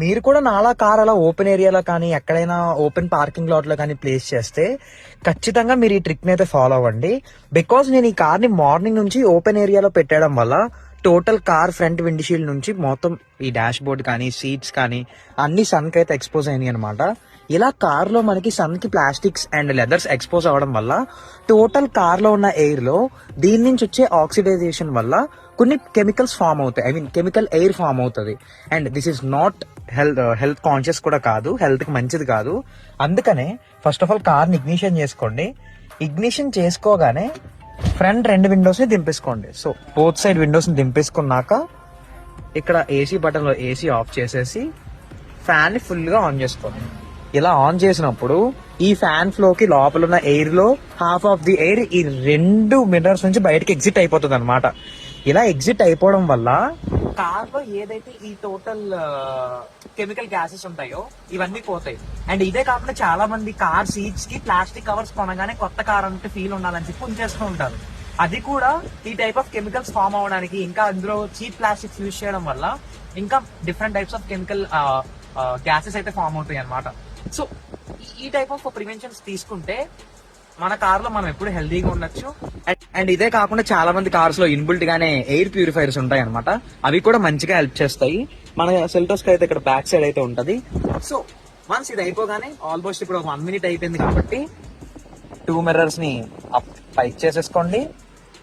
మీరు కూడా నాలా కార్ అలా ఓపెన్ ఏరియాలో కానీ ఎక్కడైనా ఓపెన్ పార్కింగ్ లాట్ లో కానీ ప్లేస్ చేస్తే ఖచ్చితంగా మీరు ఈ ట్రిక్ ని అయితే ఫాలో అవ్వండి. బికాస్ నేను ఈ కార్ ని మార్నింగ్ నుంచి ఓపెన్ ఏరియాలో పెట్టడం వల్ల టోటల్ కార్ ఫ్రంట్ విండ్షీల్డ్ నుంచి మొత్తం ఈ డాష్ బోర్డ్ కానీ సీట్స్ కానీ అన్ని సన్ కి అయితే ఎక్స్పోజ్ అయినాయి అనమాట. ఇలా కార్ లో మనకి సన్ కి ప్లాస్టిక్స్ అండ్ లెదర్స్ ఎక్స్పోజ్ అవ్వడం వల్ల టోటల్ కార్ లో ఉన్న ఎయిర్ లో దీని నుంచి వచ్చే ఆక్సిడైజేషన్ వల్ల కొన్ని కెమికల్స్ ఫామ్ అవుతాయి. I mean chemical air form అవుతుంది. And this is not health conscious కూడా కాదు, హెల్త్ కి మంచిది కాదు. అందుకనే ఫస్ట్ ఆఫ్ ఆల్ కార్ ని ఇగ్నిషన్ చేసుకోండి. ఇగ్నిషన్ చేసుకోగానే ఫ్రంట్ రెండు విండోస్ ని దింపేసుకోండి. సో బోత్ సైడ్ విండోస్ ని దింపేసుకున్నాక ఇక్కడ ఏసీ బటన్ లో ఏసీ ఆఫ్ చేసేసి ఫ్యాన్ ని ఫుల్ గా ఆన్ చేసుకోండి. ఇలా ఆన్ చేసినప్పుడు ఈ ఫ్యాన్ ఫ్లో కి లోపల ఉన్న ఎయిర్ లో హాఫ్ ఆఫ్ ది ఎయిర్ ఈ రెండు మిర్రర్స్ నుంచి బయటకి ఎగ్జిట్ అయిపోతుంది అనమాట. ఇలా ఎగ్జిట్ అయిపోవడం వల్ల కార్ లో ఏదైతే ఈ టోటల్ కెమికల్ గ్యాసెస్ ఉంటాయో ఇవన్నీ పోతాయి. అండ్ ఇదే కాకుండా చాలా మంది కార్ సీట్స్ కి ప్లాస్టిక్ కవర్స్ కొనగానే కొత్త కార్ అంటే ఫీల్ ఉండాలని చెప్పి ఉంచేస్తూ ఉంటారు. అది కూడా ఈ టైప్ ఆఫ్ కెమికల్స్ ఫామ్ అవడానికి, ఇంకా అందులో చీప్ ప్లాస్టిక్స్ యూజ్ చేయడం వల్ల ఇంకా different types of chemical gases అయితే ఫామ్ అవుతాయి అనమాట. సో ఈ టైప్ ఆఫ్ ప్రివెన్షన్స్ తీసుకుంటే మన కార్ లో మనం ఎప్పుడు హెల్దీగా ఉండొచ్చు. అండ్ ఇదే కాకుండా చాలా మంది కార్స్ లో ఇన్బుల్ట్ గానే ఎయిర్ ప్యూరిఫైర్స్ ఉంటాయి అనమాట. అవి కూడా మంచిగా హెల్ప్ చేస్తాయి. మన సెల్టోస్ కి అయితే ఇక్కడ బ్యాక్ సైడ్ అయితే ఉంటది. సో వన్స్ ఇది అయిపోగానే ఆల్మోస్ట్ ఇప్పుడు 1 minute అయిపోయింది కాబట్టి 2 మిర్రర్స్ ని పైక్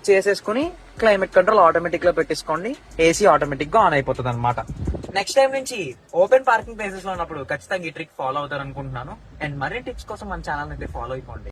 చేసేసుకుని క్లైమేట్ కంట్రోల్ ఆటోమేటిక్ లో పెట్టేసుకోండి. ఏసీ ఆటోమేటిక్ గా ఆన్ అయిపోతుంది అనమాట. నెక్స్ట్ టైం నుంచి ఓపెన్ పార్కింగ్ ప్లేసెస్ లో ఉన్నప్పుడు ఖచ్చితంగా ఈ ట్రిక్ ఫాలో అవుతారు అనుకుంటున్నాను. అండ్ మరిన్ని టిప్స్ కోసం మన ఛానల్ అయితే ఫాలో అయిపోండి.